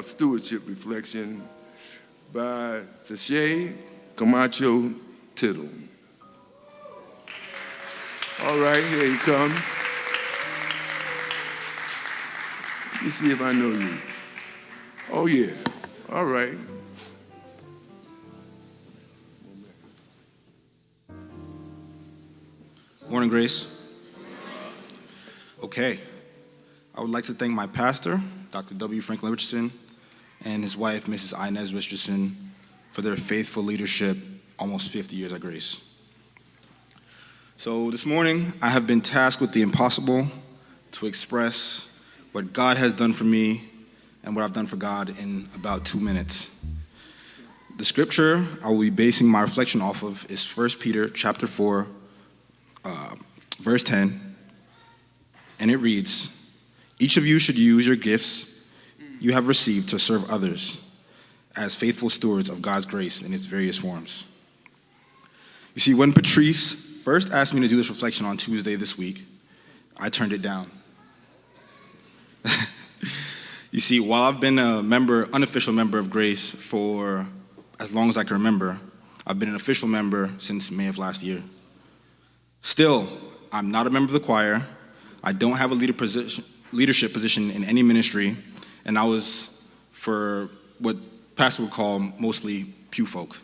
our stewardship reflection by Sashay Camacho Tittle. All right, here he comes. Let me see if I know you. Oh, yeah. All right. Morning, Grace. Okay. I would like to thank my pastor, Dr. W. Franklin Richardson, and his wife, Mrs. Inez Richardson, for their faithful leadership almost 50 years at Grace. So this morning, I have been tasked with the impossible to express what God has done for me and what I've done for God in about 2 minutes. The scripture I will be basing my reflection off of is 1 Peter chapter 4, verse 10, and it reads, "Each of you should use your gifts you have received to serve others as faithful stewards of God's grace in its various forms." You see, when Patrice first asked me to do this reflection on Tuesday this week, I turned it down. You see, while I've been unofficial member of Grace for as long as I can remember, I've been an official member since May of last year. Still, I'm not a member of the choir. I don't have a leadership position in any ministry, and I was for what pastor would call mostly pew folk.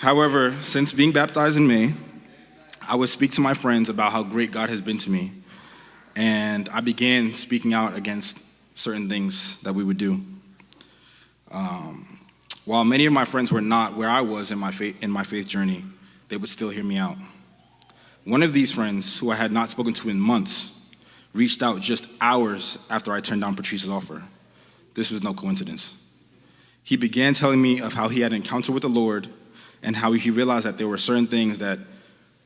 However, since being baptized in May, I would speak to my friends about how great God has been to me, and I began speaking out against certain things that we would do. While many of my friends were not where I was in my faith journey, they would still hear me out. One of these friends, who I had not spoken to in months, reached out just hours after I turned down Patrice's offer. This was no coincidence. He began telling me of how he had an encounter with the Lord and how he realized that there were certain things that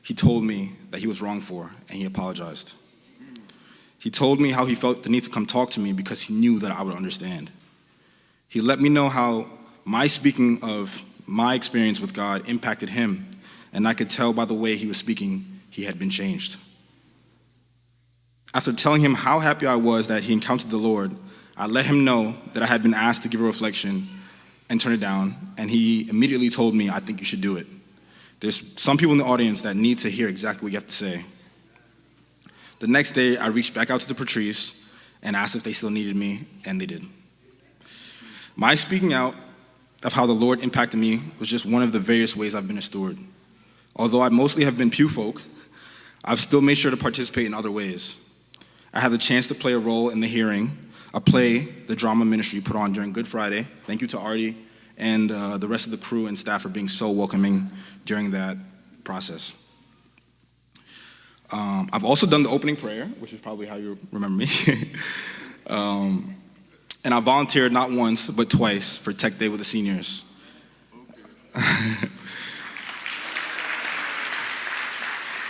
he told me that he was wrong for, and he apologized. He told me how he felt the need to come talk to me because he knew that I would understand. He let me know how my speaking of my experience with God impacted him, and I could tell by the way he was speaking he had been changed. After telling him how happy I was that he encountered the Lord, I let him know that I had been asked to give a reflection and turn it down, and he immediately told me, "I think you should do it. There's some people in the audience that need to hear exactly what you have to say." The next day, I reached back out to Patrice and asked if they still needed me, and they did. My speaking out of how the Lord impacted me was just one of the various ways I've been a steward. Although I mostly have been pew folk, I've still made sure to participate in other ways. I had the chance to play a role in the hearing, a play the drama ministry put on during Good Friday. Thank you to Artie and the rest of the crew and staff for being so welcoming during that process. I've also done the opening prayer, which is probably how you remember me. And I volunteered not once, but twice for Tech Day with the seniors.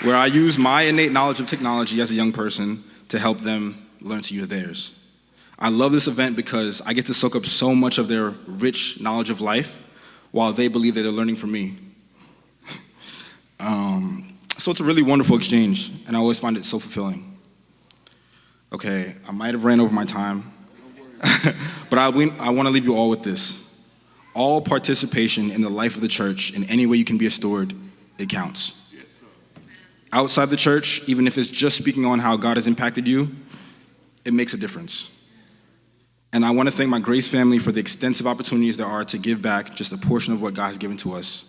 Where I use my innate knowledge of technology as a young person to help them learn to use theirs. I love this event because I get to soak up so much of their rich knowledge of life while they believe that they're learning from me. So it's a really wonderful exchange, and I always find it so fulfilling. Okay, I might have ran over my time, but I want to leave you all with this. All participation in the life of the church in any way you can be a steward, it counts. Outside the church, even if it's just speaking on how God has impacted you, it makes a difference. And I want to thank my Grace family for the extensive opportunities there are to give back just a portion of what God has given to us.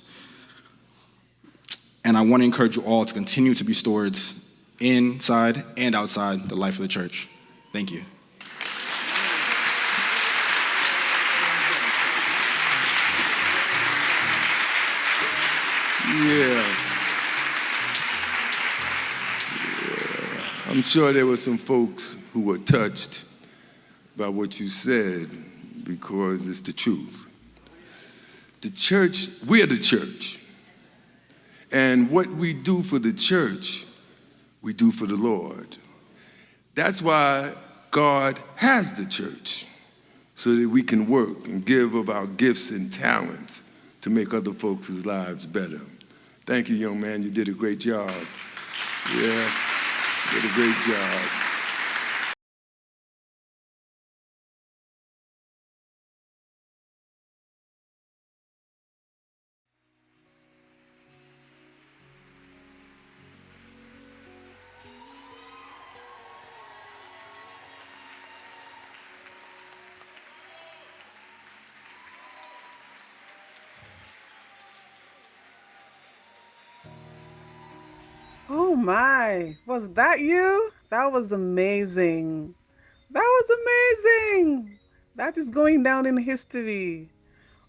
And I want to encourage you all to continue to be stewards inside and outside the life of the church. Thank you. Yeah. I'm sure there were some folks who were touched by what you said because it's the truth. The church, we're the church. And what we do for the church, we do for the Lord. That's why God has the church, so that we can work and give of our gifts and talents to make other folks' lives better. Thank you, young man. You did a great job. Yes, you did a great job. Oh my, was that you? That was amazing. That was amazing. That is going down in history.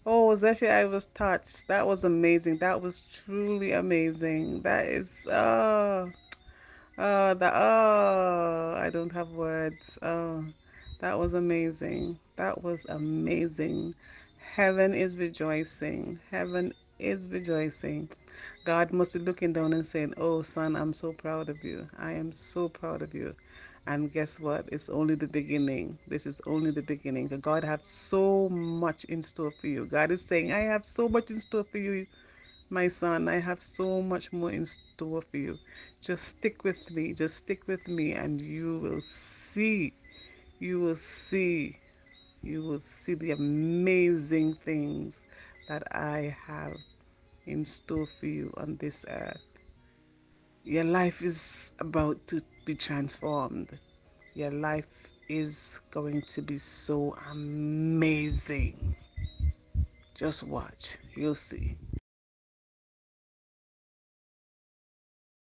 Oh, Zeshe, I was touched. That was amazing. That was truly amazing. That is, I don't have words. That was amazing. That was amazing. Heaven is rejoicing. Heaven is rejoicing. God must be looking down and saying, "Oh, son, I'm so proud of you. I am so proud of you." And guess what? It's only the beginning. This is only the beginning. God has so much in store for you. God is saying, "I have so much in store for you, my son. I have so much more in store for you. Just stick with me. Just stick with me, and you will see. You will see. You will see the amazing things that I have in store for you on this earth. Your life is about to be transformed. Your life is going to be so amazing. Just watch. You'll see.